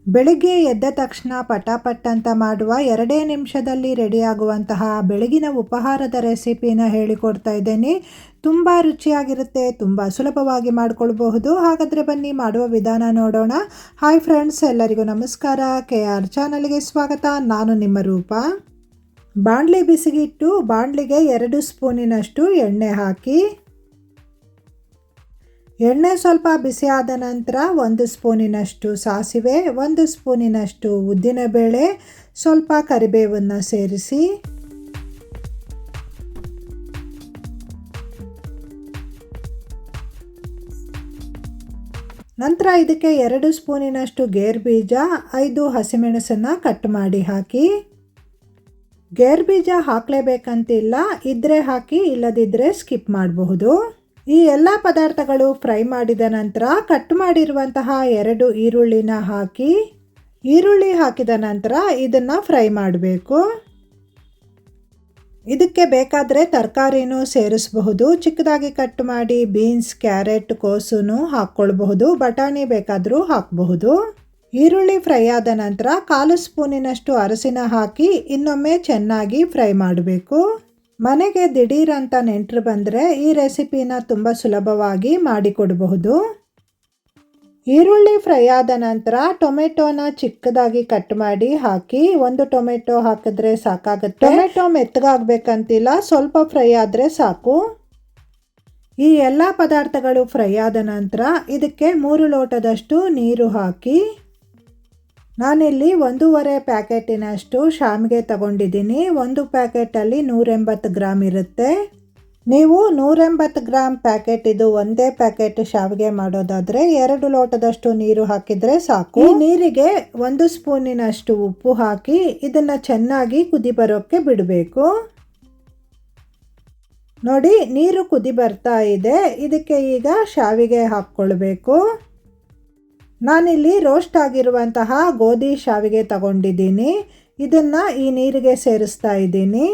ಬೆಳಿಗ್ಗೆ ಎದ್ದ ತಕ್ಷಣ ಪಟಾಪಟ್ ಅಂತ ಮಾಡುವ 2 ನಿಮಿಷದಲ್ಲಿ ರೆಡಿಯಾಗುವಂತಹ ಬೆಳಗಿನ ಉಪಹಾರದ ರೆಸಿಪಿನ ಹೇಳಿಕೊಡ್ತಾ ಇದ್ದೇನೆ. ತುಂಬ ರುಚಿಯಾಗಿರುತ್ತೆ, ತುಂಬ ಸುಲಭವಾಗಿ ಮಾಡ್ಕೊಳ್ಬಹುದು. ಹಾಗಾದರೆ ಬನ್ನಿ ಮಾಡುವ ವಿಧಾನ ನೋಡೋಣ. ಹಾಯ್ ಫ್ರೆಂಡ್ಸ್, ಎಲ್ಲರಿಗೂ ನಮಸ್ಕಾರ. KR ಚಾನಲ್ಗೆ ಸ್ವಾಗತ. ನಾನು ನಿಮ್ಮ ರೂಪ. ಬಾಣಲಿ ಬಿಸಿಗಿಟ್ಟು ಬಾಣಲಿಗೆ 2 ಸ್ಪೂನಿನಷ್ಟು ಎಣ್ಣೆ ಹಾಕಿ, ಎಣ್ಣೆ ಸ್ವಲ್ಪ ಬಿಸಿಯಾದ ನಂತರ 1 ಸ್ಪೂನಿನಷ್ಟು ಸಾಸಿವೆ, 1 ಸ್ಪೂನಿನಷ್ಟು ಉದ್ದಿನಬೇಳೆ, ಸ್ವಲ್ಪ ಕರಿಬೇವನ್ನು ಸೇರಿಸಿ ನಂತರ ಇದಕ್ಕೆ 2 ಸ್ಪೂನಿನಷ್ಟು ಗೇರು ಬೀಜ, 5 ಹಸಿಮೆಣಸನ್ನು ಕಟ್ ಮಾಡಿ ಹಾಕಿ. ಗೇರು ಬೀಜ ಹಾಕಲೇಬೇಕಂತಿಲ್ಲ, ಇದ್ದರೆ ಹಾಕಿ, ಇಲ್ಲದಿದ್ದರೆ ಸ್ಕಿಪ್ ಮಾಡಬಹುದು. ಈ ಎಲ್ಲ ಪದಾರ್ಥಗಳು ಫ್ರೈ ಮಾಡಿದ ನಂತರ ಕಟ್ ಮಾಡಿರುವಂತಹ 2 ಈರುಳ್ಳಿನ ಹಾಕಿ, ಈರುಳ್ಳಿ ಹಾಕಿದ ನಂತರ ಇದನ್ನು ಫ್ರೈ ಮಾಡಬೇಕು. ಇದಕ್ಕೆ ಬೇಕಾದರೆ ತರಕಾರಿನೂ ಸೇರಿಸಬಹುದು. ಚಿಕ್ಕದಾಗಿ ಕಟ್ ಮಾಡಿ ಬೀನ್ಸ್, ಕ್ಯಾರೆಟ್, ಕೋಸನ್ನು ಹಾಕ್ಕೊಳ್ಬಹುದು. ಬಟಾಣಿ ಬೇಕಾದರೂ ಹಾಕಬಹುದು. ಈರುಳ್ಳಿ ಫ್ರೈ ಆದ ನಂತರ 1/4 ಸ್ಪೂನಿನಷ್ಟು ಅರಸಿನ ಹಾಕಿ ಇನ್ನೊಮ್ಮೆ ಚೆನ್ನಾಗಿ ಫ್ರೈ ಮಾಡಬೇಕು. ಮನೆಗೆ ದಿಢೀರಂತ ನೆಂಟರು ಬಂದರೆ ಈ ರೆಸಿಪಿನ ತುಂಬ ಸುಲಭವಾಗಿ ಮಾಡಿಕೊಡಬಹುದು. ಈರುಳ್ಳಿ ಫ್ರೈ ಆದ ನಂತರ ಟೊಮೆಟೊನ ಚಿಕ್ಕದಾಗಿ ಕಟ್ ಮಾಡಿ ಹಾಕಿ. 1 ಟೊಮೆಟೊ ಹಾಕಿದ್ರೆ ಸಾಕಾಗುತ್ತೆ. ಟೊಮೆಟೊ ಮೆತ್ತಗಾಗಬೇಕಂತಿಲ್ಲ, ಸ್ವಲ್ಪ ಫ್ರೈ ಆದರೆ ಸಾಕು. ಈ ಎಲ್ಲ ಪದಾರ್ಥಗಳು ಫ್ರೈ ಆದ ನಂತರ ಇದಕ್ಕೆ 3 ಲೋಟದಷ್ಟು ನೀರು ಹಾಕಿ. ನಾನಿಲ್ಲಿ 1.5 ಪ್ಯಾಕೆಟಿನಷ್ಟು ಶಾವಿಗೆ ತಗೊಂಡಿದ್ದೀನಿ. 1 ಪ್ಯಾಕೆಟಲ್ಲಿ 180 ಗ್ರಾಮ್ ಇರುತ್ತೆ. ನೀವು 180 ಗ್ರಾಮ್ ಪ್ಯಾಕೆಟ್ ಇದು ಒಂದೇ ಪ್ಯಾಕೆಟ್ ಶಾವಿಗೆ ಮಾಡೋದಾದರೆ 2 ಲೋಟದಷ್ಟು ನೀರು ಹಾಕಿದರೆ ಸಾಕು. ಈ ನೀರಿಗೆ 1 ಸ್ಪೂನಿನಷ್ಟು ಉಪ್ಪು ಹಾಕಿ ಇದನ್ನು ಚೆನ್ನಾಗಿ ಕುದಿ ಬರೋಕ್ಕೆ ಬಿಡಬೇಕು. ನೋಡಿ, ನೀರು ಕುದಿ ಬರ್ತಾ ಇದೆ. ಇದಕ್ಕೆ ಈಗ ಶಾವಿಗೆ ಹಾಕ್ಕೊಳ್ಬೇಕು. ನಾನಿಲ್ಲಿ ರೋಸ್ಟ್ ಆಗಿರುವಂತಹ ಗೋಧಿ ಶಾವಿಗೆ ತಗೊಂಡಿದ್ದೀನಿ. ಇದನ್ನು ಈ ನೀರಿಗೆ ಸೇರಿಸ್ತಾ ಇದ್ದೀನಿ.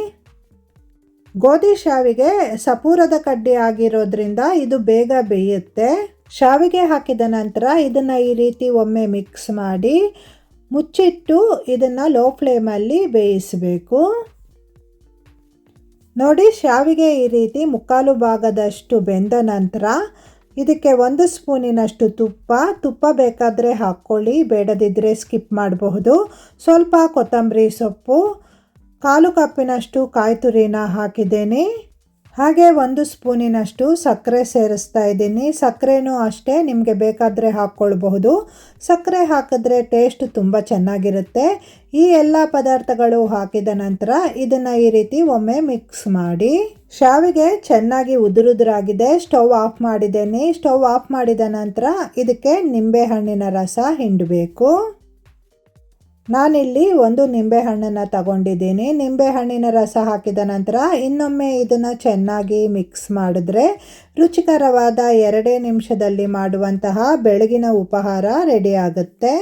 ಗೋಧಿ ಶಾವಿಗೆ ಸಪೂರದ ಕಡ್ಡಿ ಆಗಿರೋದ್ರಿಂದ ಇದು ಬೇಗ ಬೇಯುತ್ತೆ. ಶಾವಿಗೆ ಹಾಕಿದ ನಂತರ ಇದನ್ನು ಈ ರೀತಿ ಒಮ್ಮೆ ಮಿಕ್ಸ್ ಮಾಡಿ ಮುಚ್ಚಿಟ್ಟು ಇದನ್ನು ಲೋ ಫ್ಲೇಮಲ್ಲಿ ಬೇಯಿಸಬೇಕು. ನೋಡಿ, ಶಾವಿಗೆ ಈ ರೀತಿ ಮುಕ್ಕಾಲು ಭಾಗದಷ್ಟು ಬೆಂದ ನಂತರ ಇದಕ್ಕೆ 1 ಸ್ಪೂನಿನಷ್ಟು ತುಪ್ಪ ಬೇಕಾದರೆ ಹಾಕ್ಕೊಳ್ಳಿ, ಬೇಡದಿದ್ದರೆ ಸ್ಕಿಪ್ ಮಾಡಬಹುದು. ಸ್ವಲ್ಪ ಕೊತ್ತಂಬರಿ ಸೊಪ್ಪು, 1/4 ಕಪ್ಪಿನಷ್ಟು ಕಾಯಿ ತುರಿನ ಹಾಕಿದ್ದೇನೆ. ಹಾಗೆ 1 ಸ್ಪೂನಿನಷ್ಟು ಸಕ್ಕರೆ ಸೇರಿಸ್ತಾ ಇದ್ದೀನಿ. ಸಕ್ಕರೆನೂ ಅಷ್ಟೇ, ನಿಮಗೆ ಬೇಕಾದರೆ ಹಾಕ್ಕೊಳ್ಬಹುದು. ಸಕ್ಕರೆ ಹಾಕಿದ್ರೆ ಟೇಸ್ಟ್ ತುಂಬ ಚೆನ್ನಾಗಿರುತ್ತೆ. ಈ ಎಲ್ಲ ಪದಾರ್ಥಗಳು ಹಾಕಿದ ನಂತರ ಇದನ್ನು ಈ ರೀತಿ ಒಮ್ಮೆ ಮಿಕ್ಸ್ ಮಾಡಿ. ಶಾವಿಗೆ ಚೆನ್ನಾಗಿ ಉದುರುದುರಾಗಿದೆ. ಸ್ಟವ್ ಆಫ್ ಮಾಡಿದ್ದೇನೆ. ಸ್ಟವ್ ಆಫ್ ಮಾಡಿದ ನಂತರ ಇದಕ್ಕೆ ನಿಂಬೆಹಣ್ಣಿನ ರಸ ಹಿಂಡಬೇಕು. ನಾನಿಲ್ಲಿ 1 ನಿಂಬೆಹಣ್ಣನ್ನು ತಗೊಂಡಿದ್ದೀನಿ. ನಿಂಬೆಹಣ್ಣಿನ ರಸ ಹಾಕಿದ ನಂತರ ಇನ್ನೊಮ್ಮೆ ಇದನ್ನು ಚೆನ್ನಾಗಿ ಮಿಕ್ಸ್ ಮಾಡಿದ್ರೆ ರುಚಿಕರವಾದ 2 ನಿಮಿಷದಲ್ಲಿ ಮಾಡುವಂತಹ ಬೆಳಗಿನ ಉಪಹಾರ ರೆಡಿ ಆಗುತ್ತೆ.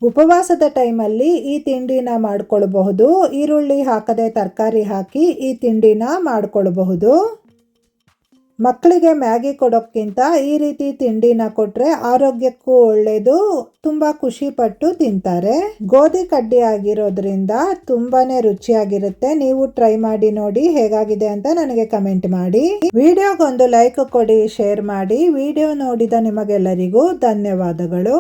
ಉಪವಾಸದ ಟೈಮಲ್ಲಿ ಈ ತಿಂಡಿನ ಮಾಡ್ಕೊಳ್ಬಹುದು. ಈರುಳ್ಳಿ ಹಾಕದೆ ತರಕಾರಿ ಹಾಕಿ ಈ ತಿಂಡಿನ ಮಾಡ್ಕೊಳ್ಬಹುದು. ಮಕ್ಕಳಿಗೆ ಮ್ಯಾಗಿ ಕೊಡೋಕ್ಕಿಂತ ಈ ರೀತಿ ತಿಂಡಿನ ಕೊಟ್ಟರೆ ಆರೋಗ್ಯಕ್ಕೂ ಒಳ್ಳೆಯದು. ತುಂಬ ಖುಷಿಪಟ್ಟು ತಿಂತಾರೆ. ಗೋಧಿ ಕಡ್ಡಿ ಆಗಿರೋದ್ರಿಂದ ತುಂಬಾ ರುಚಿಯಾಗಿರುತ್ತೆ. ನೀವು ಟ್ರೈ ಮಾಡಿ ನೋಡಿ ಹೇಗಾಗಿದೆ ಅಂತ ನನಗೆ ಕಮೆಂಟ್ ಮಾಡಿ. ವಿಡಿಯೋಗೊಂದು ಲೈಕ್ ಕೊಡಿ, ಶೇರ್ ಮಾಡಿ. ವಿಡಿಯೋ ನೋಡಿದ ನಿಮಗೆಲ್ಲರಿಗೂ ಧನ್ಯವಾದಗಳು.